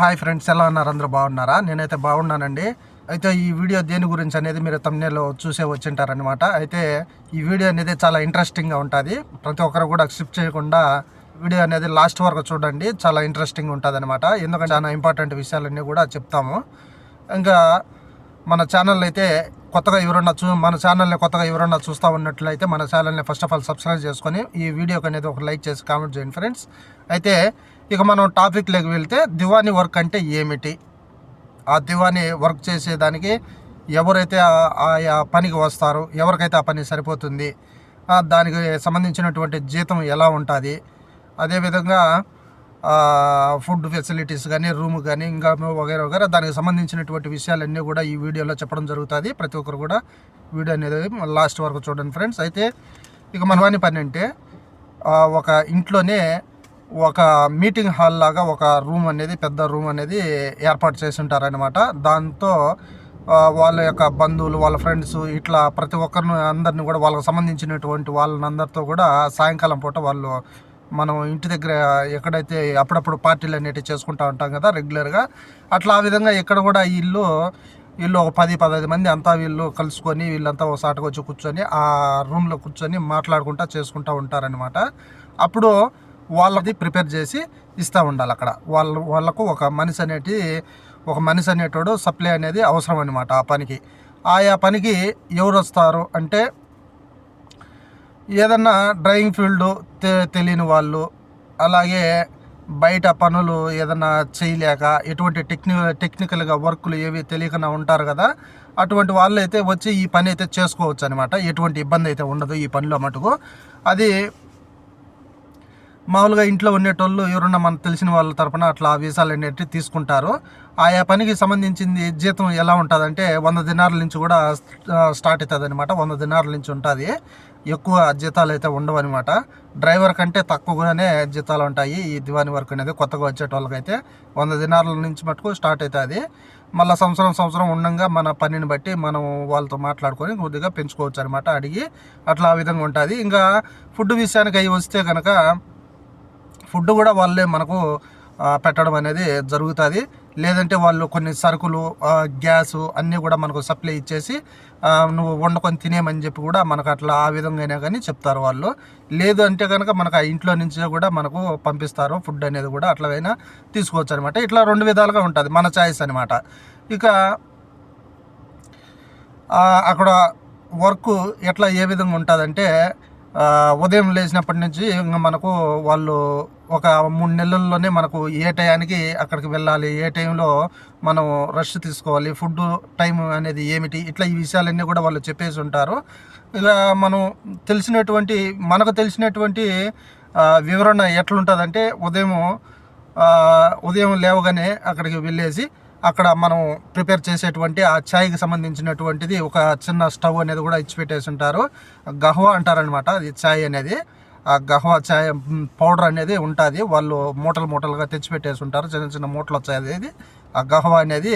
Hi friends, ఎలా ఉన్నారు? అందరూ బాగున్నారా? నేనైతే బాగున్నానండి. అయితే ఈ వీడియో దేని గురించి అనేది మీరు థంబ్‌నెయిల్‌లో చూసే వచ్చింటారనమాట. అయితే ఈ వీడియో అనేది చాలా ఇంట్రెస్టింగ్‌గా ఉంటుంది. ప్రతి ఒక్కరు కూడా స్కిప్ చేయకుండా వీడియో అనేది లాస్ట్ వరకు చూడండి. చాలా ఇంట్రెస్టింగ్ ఉంటుందన్నమాట. ఎందుకంటే చాలా ఇంపార్టెంట్ విషయాలన్నీ కూడా చెప్తాము. ఇంకా మన ఛానల్ అయితే మన ఛానల్ని కొత్తగా ఎవరన్నా చూస్తూ ఉన్నట్లయితే మన ఛానల్ని ఫస్ట్ ఆఫ్ ఆల్ సబ్స్క్రైబ్ చేసుకొని ఈ వీడియోకి అనేది ఒక లైక్ చేసి కామెంట్ చేయండి ఫ్రెండ్స్. అయితే ఇక మనం టాపిక్లోకి వెళ్తే దివానీ వర్క్ అంటే ఏమిటి, ఆ దివానీ వర్క్ చేసేదానికి ఎవరైతే ఆయా పనికి వస్తారో, ఎవరికైతే ఆ పని సరిపోతుంది, దానికి సంబంధించినటువంటి జీతం ఎలా ఉంటుంది, అదేవిధంగా ఫుడ్ ఫెసిలిటీస్ కానీ, రూమ్ కానీ, ఇంకా వగైరా దానికి సంబంధించినటువంటి విషయాలన్నీ కూడా ఈ వీడియోలో చెప్పడం జరుగుతుంది. ప్రతి ఒక్కరు కూడా వీడియో అనేది లాస్ట్ వరకు చూడండి ఫ్రెండ్స్. అయితే ఇక మన పని అంటే ఒక ఇంట్లోనే ఒక మీటింగ్ హాల్ లాగా ఒక రూమ్ అనేది, పెద్ద రూమ్ అనేది ఏర్పాటు చేసి ఉంటారనమాట. దాంతో వాళ్ళ యొక్క బంధువులు, వాళ్ళ ఫ్రెండ్స్, ఇట్లా ప్రతి ఒక్కరిని అందరిని కూడా వాళ్ళకి సంబంధించినటువంటి వాళ్ళందరితో కూడా సాయంకాలం పూట మనం ఇంటి దగ్గర ఎక్కడైతే అప్పుడప్పుడు పార్టీలు అనేటివి చేసుకుంటూ ఉంటాం కదా రెగ్యులర్గా, అట్లా ఆ విధంగా ఇక్కడ కూడా వీళ్ళు ఒక 10-15 మంది అంతా వీళ్ళు కలుసుకొని వీళ్ళంతా ఒకసాటికి వచ్చి కూర్చొని ఆ రూమ్లో కూర్చొని మాట్లాడుకుంటూ చేసుకుంటూ ఉంటారనమాట. అప్పుడు వాళ్ళది ప్రిపేర్ చేసి ఇస్తూ ఉండాలి. అక్కడ వాళ్ళకు ఒక మనిషి అనేటోడు సప్లై అనేది అవసరం అనమాట. ఆ పనికి, ఆయా పనికి ఎవరు వస్తారు అంటే ఏదన్నా డ్రైవింగ్ ఫీల్డ్ తెలియని వాళ్ళు, అలాగే బయట పనులు ఏదన్నా చేయలేక ఎటువంటి టెక్నికల్గా వర్కులు ఏవి తెలియకుండా ఉంటారు కదా, అటువంటి వాళ్ళు అయితే వచ్చి ఈ పని అయితే చేసుకోవచ్చు అనమాట. ఎటువంటి ఇబ్బంది అయితే ఉండదు ఈ పనిలో మటుకు. అది మామూలుగా ఇంట్లో ఉండేటోళ్ళు ఎవరన్నా మనకు తెలిసిన వాళ్ళ తరపున అట్లా వీసాలు అనేటివి తీసుకుంటారు. ఆయా పనికి సంబంధించింది జీతం ఎలా ఉంటుందంటే 100 దినార్ల నుంచి కూడా స్టార్ట్ అవుతుంది అనమాట. 100 దినార్ల నుంచి ఉంటుంది. ఎక్కువ జీతాలు అయితే ఉండవు అనమాట. డ్రైవర్ కంటే తక్కువగానే జీతాలు ఉంటాయి ఈ దివానీ వర్క్ అనేది. కొత్తగా వచ్చేటోళ్ళకైతే 100 దినార్ల నుంచి మటుకు స్టార్ట్ అవుతుంది. మళ్ళీ సంవత్సరం ఉండగా మన పనిని బట్టి మనం వాళ్ళతో మాట్లాడుకొని కొద్దిగా పెంచుకోవచ్చు అనమాట, అడిగి. అట్లా ఆ విధంగా ఉంటుంది. ఇంకా ఫుడ్ విషయానికి అవి వస్తే కనుక ఫుడ్ కూడా వాళ్ళే మనకు పెట్టడం అనేది జరుగుతుంది. లేదంటే వాళ్ళు కొన్ని సరుకులు, గ్యాసు అన్నీ కూడా మనకు సప్లై ఇచ్చేసి నువ్వు వండుకొని తినేమని చెప్పి కూడా మనకు అట్లా ఆ విధంగానే కానీ చెప్తారు వాళ్ళు. లేదు అంటే కనుక మనకు ఆ ఇంట్లో నుంచే కూడా మనకు పంపిస్తారు ఫుడ్ అనేది కూడా. అట్లాగైనా తీసుకోవచ్చు అనమాట. ఇట్లా 2 విధాలుగా ఉంటుంది, మన చాయిస్ అనమాట. ఇక అక్కడ వర్క్ ఎట్లా ఏ విధంగా ఉంటుందంటే ఉదయం లేచినప్పటి నుంచి ఇంకా మనకు వాళ్ళు ఒక 3 నెలల్లోనే మనకు ఏ టయానికి అక్కడికి వెళ్ళాలి, ఏ టైంలో మనం రెస్ట్ తీసుకోవాలి, ఫుడ్ టైం అనేది ఏమిటి, ఇట్లా ఈ విషయాలన్నీ కూడా వాళ్ళు చెప్పేసి ఉంటారు. ఇక మనకు తెలిసినటువంటి వివరణ ఎట్లుంటుందంటే ఉదయం లేవగానే అక్కడికి వెళ్ళేసి అక్కడ మనం ప్రిపేర్ చేసేటువంటి ఆ ఛాయ్కి సంబంధించినటువంటిది ఒక చిన్న స్టవ్ అనేది కూడా ఇచ్చిపెట్టేసి ఉంటారు. గహ్వా అంటారనమాట అది ఛాయ్ అనేది. ఆ గహ్వా ఛాయ్ పౌడర్ అనేది ఉంటుంది. వాళ్ళు మూటలుగా తెచ్చిపెట్టేసి ఉంటారు. చిన్న మూటలు వచ్చాయి. అది ఆ గహ్వా అనేది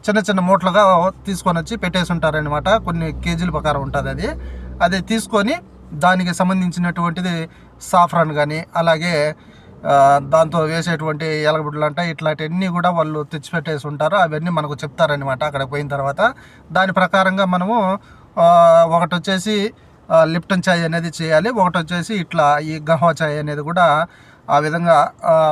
చిన్న మూటలుగా తీసుకొని వచ్చి పెట్టేసి ఉంటారనమాట. కొన్ని కేజీల ప్రకారం ఉంటుంది. అది తీసుకొని దానికి సంబంధించినటువంటిది సాఫ్రాన్ కానీ, అలాగే దాంతో వేసేటువంటి ఎలగబుడ్లు అంట, ఇట్లాంటివన్నీ కూడా వాళ్ళు తెచ్చిపెట్టేసి ఉంటారు. అవన్నీ మనకు చెప్తారనమాట అక్కడికి పోయిన తర్వాత. దాని ప్రకారంగా మనము ఒకటి వచ్చేసి లిప్టన్ చాయ్ అనేది చేయాలి, ఒకటి వచ్చేసి ఇట్లా ఈ గహ్వా చాయ్ అనేది కూడా ఆ విధంగా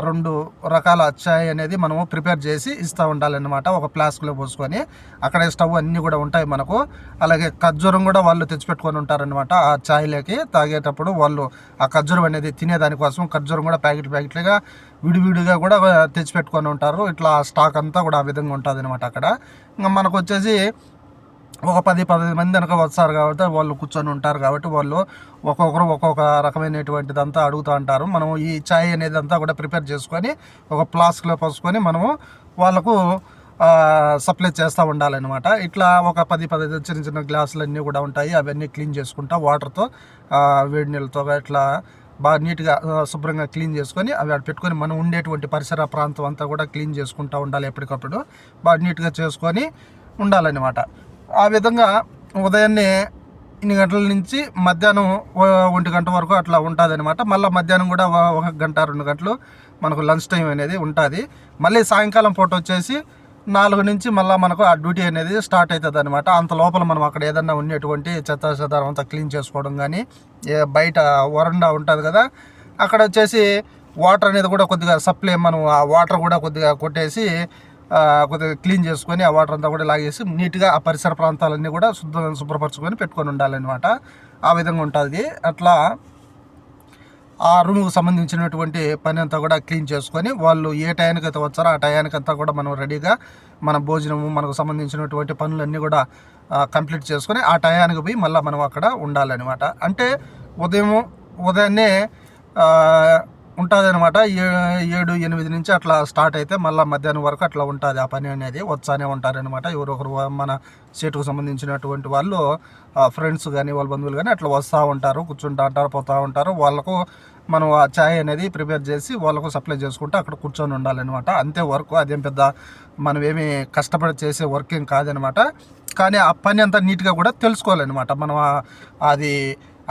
2 రకాల చాయ్ అనేది మనము ప్రిపేర్ చేసి ఇస్తూ ఉండాలన్నమాట. ఒక ఫ్లాస్క్లో పోసుకొని అక్కడే స్టవ్ అన్నీ కూడా ఉంటాయి మనకు. అలాగే ఖర్జూరం కూడా వాళ్ళు తెచ్చిపెట్టుకొని ఉంటారనమాట. ఆ ఛాయ్లోకి తాగేటప్పుడు వాళ్ళు ఆ ఖర్జూరం అనేది తినేదానికోసం ఖర్జూరం కూడా ప్యాకెట్లుగా విడివిడిగా కూడా తెచ్చిపెట్టుకొని ఉంటారు. ఇట్లా స్టాక్ అంతా కూడా ఆ విధంగా ఉంటుంది అనమాట అక్కడ. ఇంకా మనకు వచ్చేసి ఒక 10-15 మంది కనుక వస్తారు కాబట్టి వాళ్ళు కూర్చొని ఉంటారు కాబట్టి వాళ్ళు ఒక్కొక్కరు ఒక్కొక్క రకమైనటువంటిది అంతా అడుగుతూ ఉంటారు. మనం ఈ ఛాయ్ అనేది అంతా కూడా ప్రిపేర్ చేసుకొని ఒక ఫ్లాస్క్లో పోసుకొని మనము వాళ్ళకు సప్లై చేస్తూ ఉండాలన్నమాట. ఇట్లా ఒక 10-15 చిన్న గ్లాసులు అన్నీ కూడా ఉంటాయి. అవన్నీ క్లీన్ చేసుకుంటా వాటర్తో, వేడి నీళ్ళతో ఇట్లా బాగా నీట్గా శుభ్రంగా క్లీన్ చేసుకొని అవి అక్కడ పెట్టుకొని మనం ఉండేటువంటి పరిసర ప్రాంతం అంతా కూడా క్లీన్ చేసుకుంటూ ఉండాలి. ఎప్పటికప్పుడు బాగా నీట్గా చేసుకొని ఉండాలన్నమాట. ఆ విధంగా ఉదయాన్నే 8 గంటల నుంచి మధ్యాహ్నం 1 గంట వరకు అట్లా ఉంటుంది అనమాట. మళ్ళీ మధ్యాహ్నం కూడా 1 గంట 2 గంటలు మనకు లంచ్ టైం అనేది ఉంటుంది. మళ్ళీ సాయంకాలం పూట వచ్చేసి 4 నుంచి మళ్ళీ మనకు ఆ డ్యూటీ అనేది స్టార్ట్ అవుతుంది అనమాట. అంత లోపల మనం అక్కడ ఏదన్నా ఉండేటువంటి చెత్త చెదారం అంతా క్లీన్ చేసుకోవడం కానీ, బయట వరండా ఉంటుంది కదా, అక్కడ వచ్చేసి వాటర్ అనేది కూడా కొద్దిగా సప్లై, మనం ఆ వాటర్ కూడా కొద్దిగా కొట్టేసి కొద్దిగా క్లీన్ చేసుకొని ఆ వాటర్ అంతా కూడా లాగేసి నీట్గా ఆ పరిసర ప్రాంతాలన్నీ కూడా శుభ్రపరచుకొని పెట్టుకొని ఉండాలన్నమాట. ఆ విధంగా ఉంటుంది. అట్లా ఆ రూమ్కి సంబంధించినటువంటి పని అంతా కూడా క్లీన్ చేసుకొని వాళ్ళు ఏ టయానికి అయితే వచ్చారో ఆ టయానికంతా కూడా మనం రెడీగా మన భోజనము మనకు సంబంధించినటువంటి పనులన్నీ కూడా కంప్లీట్ చేసుకొని ఆ టయానికి పోయి మళ్ళీ మనం అక్కడ ఉండాలన్నమాట. అంటే ఉదయాన్నే ఉంటుంది అనమాట. 7-8 నుంచి అట్లా స్టార్ట్ అయితే మళ్ళీ మధ్యాహ్నం వరకు అట్లా ఉంటుంది ఆ పని అనేది. వచ్చానే ఉంటారనమాట. ఎవరొకరు మన సీటుకు సంబంధించినటువంటి వాళ్ళు ఫ్రెండ్స్ కానీ వాళ్ళ బంధువులు కానీ అట్లా వస్తూ ఉంటారు, కూర్చుంటూ ఉంటారు, పోతూ ఉంటారు. వాళ్ళకు మనం ఆ ఛాయ్ అనేది ప్రిపేర్ చేసి వాళ్ళకు సప్లై చేసుకుంటూ అక్కడ కూర్చొని ఉండాలన్నమాట. అంతే వర్క్. అదేం పెద్ద మనం ఏమి కష్టపడి చేసే వర్క్ ఏం కాదనమాట. కానీ ఆ పని అంతా నీట్గా కూడా తెలుసుకోవాలన్నమాట. మనం అది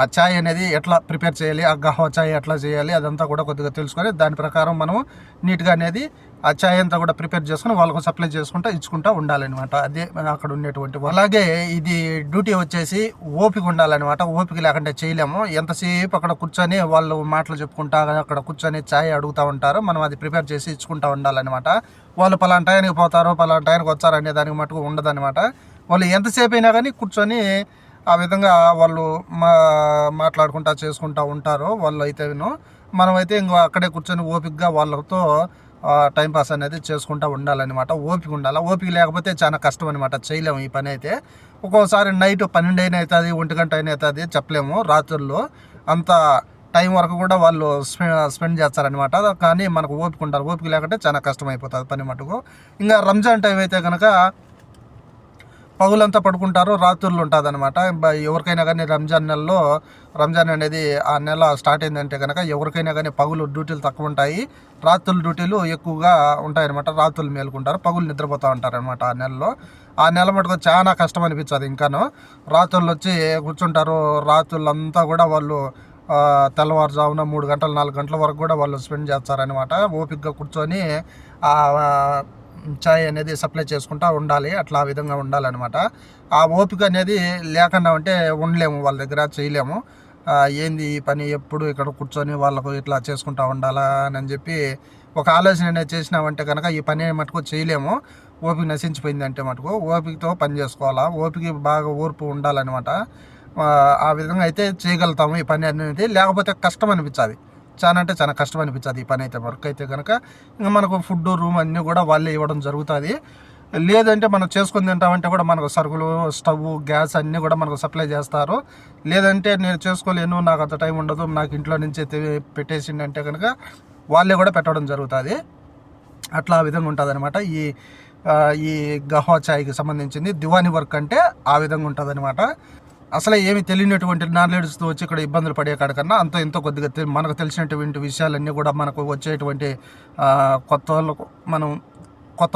ఆ ఛాయ్ అనేది ఎట్లా ప్రిపేర్ చేయాలి, ఆ గహ్వా ఛాయ్ ఎట్లా చేయాలి అదంతా కూడా కొద్దిగా తెలుసుకొని దాని ప్రకారం మనం నీట్గా అనేది ఆ ఛాయ్ అంతా కూడా ప్రిపేర్ చేసుకుని వాళ్ళకు సప్లై చేసుకుంటూ ఇచ్చుకుంటూ ఉండాలన్నమాట. అదే అక్కడ ఉండేటువంటి. అలాగే ఇది డ్యూటీ వచ్చేసి ఓపిక ఉండాలన్నమాట. ఓపిక లేకుండా చేయలేము. ఎంతసేపు అక్కడ కూర్చొని వాళ్ళు మాటలు చెప్పుకుంటా అక్కడ కూర్చొని ఛాయ్ అడుగుతూ ఉంటారు. మనం అది ప్రిపేర్ చేసి ఇచ్చుకుంటూ ఉండాలన్నమాట. వాళ్ళు పలానా టైంకి పోతారు, పలానా టైంకి వచ్చారు అనే దానికి మటుకు ఉండదన్నమాట. వాళ్ళు ఎంతసేపు అయినా కానీ కూర్చొని ఆ విధంగా వాళ్ళు మాట్లాడుకుంటా చేసుకుంటూ ఉంటారు వాళ్ళు అయితేను. మనమైతే ఇంకో అక్కడే కూర్చొని ఓపికగా వాళ్ళతో టైంపాస్ అనేది చేసుకుంటూ ఉండాలన్నమాట. ఓపిక ఉండాలి. ఓపిక లేకపోతే చాలా కష్టం అనమాట. చేయలేము ఈ పని అయితే. ఒక్కోసారి నైట్ 12 అయినా అవుతుంది, 1 గంట అయినా అవుతుంది, చెప్పలేము. రాత్రుల్లో అంత టైం వరకు కూడా వాళ్ళు స్పెండ్ చేస్తారనమాట. కానీ మనకు ఓపిక ఉండాలి. ఓపిక లేకుంటే చాలా కష్టం అయిపోతుంది పని మటుకు. ఇంకా రంజాన్ టైం అయితే కనుక పగులంతా పడుకుంటారు, రాత్రులు ఉంటుంది అనమాట. ఎవరికైనా కానీ రంజాన్ అనేది ఆ నెల స్టార్ట్ అయిందంటే కనుక ఎవరికైనా కానీ పగులు డ్యూటీలు తక్కువ ఉంటాయి, రాత్రుల డ్యూటీలు ఎక్కువగా ఉంటాయన్నమాట. రాత్రులు మేలుకుంటారు, పగులు నిద్రపోతూ ఉంటారనమాట. ఆ నెల మటుకు చాలా కష్టం అనిపించదు. ఇంకాను రాత్రులు వచ్చి కూర్చుంటారు. రాత్రులంతా కూడా వాళ్ళు తెల్లవారుజామున 3 గంటలు 4 గంటల వరకు కూడా వాళ్ళు స్పెండ్ చేస్తారనమాట. ఓపికగా కూర్చొని ఛాయ్ అనేది సప్లై చేసుకుంటూ ఉండాలి. అట్లా ఆ విధంగా ఉండాలన్నమాట. ఆ ఓపిక అనేది లేకుండా ఉంటే ఉండలేము, వాళ్ళ దగ్గర చేయలేము. ఏంది ఈ పని ఎప్పుడు ఇక్కడ కూర్చొని వాళ్ళకు ఇట్లా చేసుకుంటూ ఉండాలా అని చెప్పి ఒక ఆలోచన అనేది చేసినామంటే కనుక ఈ పని మటుకు చేయలేము. ఓపిక నశించిపోయిందంటే మటుకు ఓపికతో పని చేసుకోవాలా. ఓపిక బాగా ఓర్పు ఉండాలన్నమాట. ఆ విధంగా అయితే చేయగలుగుతాము ఈ పని అనేది. లేకపోతే కష్టం అనిపించాలి, చాలా అంటే చాలా కష్టం అనిపించదు ఈ పని అయితే. వర్క్ అయితే కనుక ఇంకా మనకు ఫుడ్ రూమ్ అన్నీ కూడా వాళ్ళే ఇవ్వడం జరుగుతుంది. లేదంటే మనం చేసుకొని తింటామంటే కూడా మనకు సరుకులు, స్టవ్, గ్యాస్ అన్నీ కూడా మనకు సప్లై చేస్తారు. లేదంటే నేను చేసుకోలేను, నాకు అంత టైం ఉండదు, నాకు ఇంట్లో నుంచి పెట్టేసిండి అంటే కనుక వాళ్ళే కూడా పెట్టడం జరుగుతుంది. అట్లా ఆ విధంగా ఉంటుంది అనమాట. ఈ గహ్వా ఛాయ్కి సంబంధించింది దివానీ వర్క్ అంటే ఆ విధంగా ఉంటుంది అనమాట. అసలు ఏమి తెలియనటువంటి నాలెడ్జ్తో వచ్చి ఇక్కడ ఇబ్బందులు పడే కాడికన్నా అంత ఎంతో కొద్దిగా మనకు తెలిసినటువంటి విషయాలన్నీ కూడా మనకు వచ్చేటువంటి కొత్త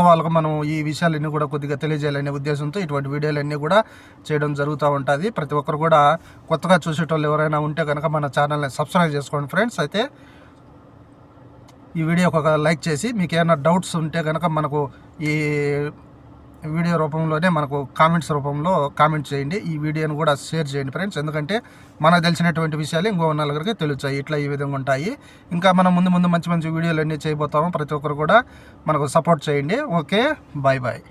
వాళ్ళకు మనం ఈ విషయాలన్నీ కూడా కొద్దిగా తెలియజేయాలనే ఉద్దేశంతో ఇటువంటి వీడియోలన్నీ కూడా చేయడం జరుగుతూ ఉంటుంది. ప్రతి ఒక్కరు కూడా కొత్తగా చూసేటోళ్ళు ఎవరైనా ఉంటే కనుక మన ఛానల్ని సబ్స్క్రైబ్ చేసుకోండి ఫ్రెండ్స్. అయితే ఈ వీడియోకి ఒక లైక్ చేసి మీకు ఏమైనా డౌట్స్ ఉంటే కనుక మనకు ఈ వీడియో రూపంలోనే మనకు కామెంట్స్ రూపంలో కామెంట్ చేయండి. ఈ వీడియోని కూడా షేర్ చేయండి ఫ్రెండ్స్. ఎందుకంటే మనకు తెలిసినటువంటి విషయాలు ఇంకో నలుగురికి తెలుస్తాయి. ఇట్లా ఈ విధంగా ఉంటాయి. ఇంకా మనం ముందు మంచి వీడియోలు అన్నీ చేయబోతాము. ప్రతి ఒక్కరు కూడా మనకు సపోర్ట్ చేయండి. Okay, bye bye.